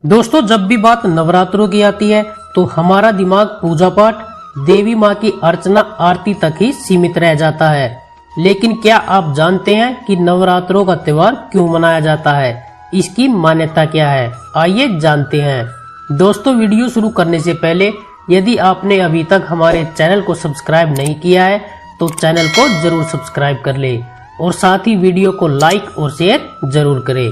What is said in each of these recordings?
दोस्तों, जब भी बात नवरात्रों की आती है तो हमारा दिमाग पूजा पाठ, देवी माँ की अर्चना, आरती तक ही सीमित रह जाता है। लेकिन क्या आप जानते हैं कि नवरात्रों का त्योहार क्यों मनाया जाता है, इसकी मान्यता क्या है? आइए जानते हैं। दोस्तों, वीडियो शुरू करने से पहले यदि आपने अभी तक हमारे चैनल को सब्सक्राइब नहीं किया है तो चैनल को जरूर सब्सक्राइब कर ले और साथ ही वीडियो को लाइक और शेयर जरूर करें।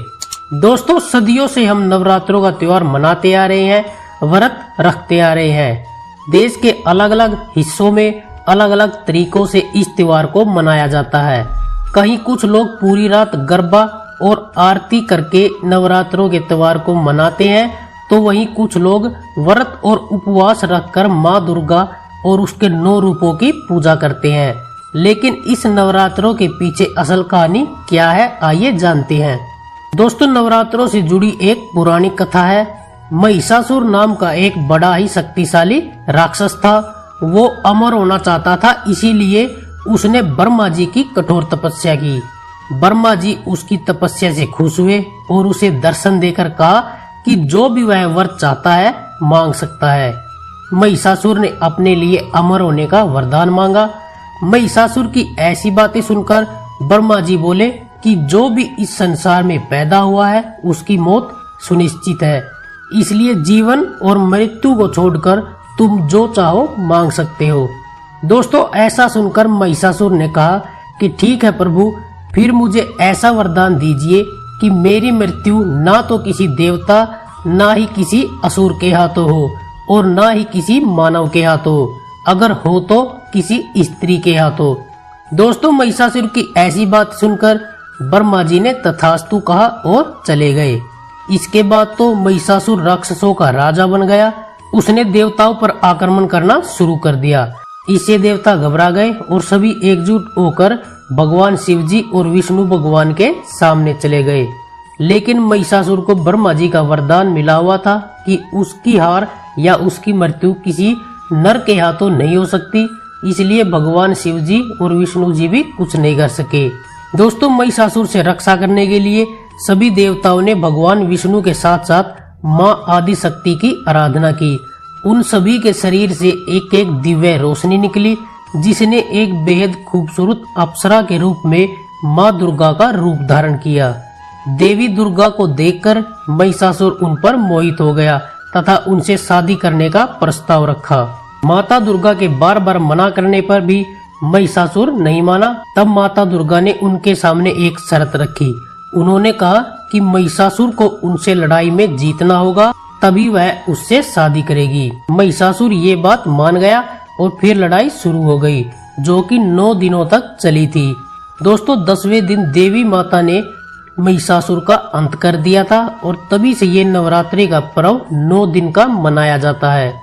दोस्तों, सदियों से हम नवरात्रों का त्योहार मनाते आ रहे हैं, व्रत रखते आ रहे हैं। देश के अलग अलग हिस्सों में अलग अलग तरीकों से इस त्योहार को मनाया जाता है। कहीं कुछ लोग पूरी रात गरबा और आरती करके नवरात्रों के त्योहार को मनाते हैं, तो वहीं कुछ लोग व्रत और उपवास रखकर माँ दुर्गा और उसके 9 रूपों की पूजा करते हैं। लेकिन इस नवरात्रों के पीछे असल कहानी क्या है, आइए जानते हैं। दोस्तों, नवरात्रों से जुड़ी एक पुरानी कथा है। महिषासुर नाम का एक बड़ा ही शक्तिशाली राक्षस था। वो अमर होना चाहता था, इसीलिए उसने ब्रह्मा जी की कठोर तपस्या की। ब्रह्मा जी उसकी तपस्या से खुश हुए और उसे दर्शन देकर कहा कि जो भी वह वर चाहता है मांग सकता है। महिषासुर ने अपने लिए अमर होने का वरदान मांगा। महिषासुर की ऐसी बातें सुनकर ब्रह्मा जी बोले कि जो भी इस संसार में पैदा हुआ है उसकी मौत सुनिश्चित है, इसलिए जीवन और मृत्यु को छोड़कर तुम जो चाहो मांग सकते हो। दोस्तों, ऐसा सुनकर महिषासुर ने कहा कि ठीक है प्रभु, फिर मुझे ऐसा वरदान दीजिए कि मेरी मृत्यु ना तो किसी देवता, ना ही किसी असुर के हाथों हो और ना ही किसी मानव के हाथों, अगर हो तो किसी स्त्री के हाथों। दोस्तों, महिषासुर की ऐसी बात सुनकर ब्रह्मा जी ने तथास्तु कहा और चले गए। इसके बाद तो महिषासुर राक्षसों का राजा बन गया। उसने देवताओं पर आक्रमण करना शुरू कर दिया। इससे देवता घबरा गए और सभी एकजुट होकर भगवान शिव जी और विष्णु भगवान के सामने चले गए। लेकिन महिषासुर को ब्रह्मा जी का वरदान मिला हुआ था कि उसकी हार या उसकी मृत्यु किसी नर के हाथों नहीं हो सकती, इसलिए भगवान शिव जी और विष्णु जी भी कुछ नहीं कर सके। दोस्तों, महिषासुर से रक्षा करने के लिए सभी देवताओं ने भगवान विष्णु के साथ साथ माँ आदि शक्ति की आराधना की। उन सभी के शरीर से एक एक दिव्य रोशनी निकली, जिसने एक बेहद खूबसूरत अप्सरा के रूप में माँ दुर्गा का रूप धारण किया। देवी दुर्गा को देखकर महिषासुर उन पर मोहित हो गया तथा उनसे शादी करने का प्रस्ताव रखा। माता दुर्गा के बार बार मना करने पर भी महिषासुर नहीं माना। तब माता दुर्गा ने उनके सामने एक शर्त रखी। उन्होंने कहा कि महिषासुर को उनसे लड़ाई में जीतना होगा, तभी वह उससे शादी करेगी। महिषासुर ये बात मान गया और फिर लड़ाई शुरू हो गई, जो कि 9 दिनों तक चली थी। दोस्तों, 10वें दिन देवी माता ने महिषासुर का अंत कर दिया था और तभी से ये नवरात्रि का पर्व 9 दिन का मनाया जाता है।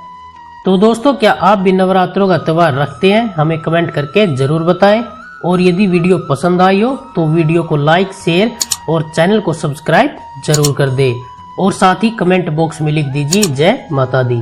तो दोस्तों, क्या आप भी नवरात्रों का त्योहार रखते हैं? हमें कमेंट करके जरूर बताएं। और यदि वीडियो पसंद आई हो तो वीडियो को लाइक, शेयर और चैनल को सब्सक्राइब जरूर कर दे और साथ ही कमेंट बॉक्स में लिख दीजिए जय माता दी।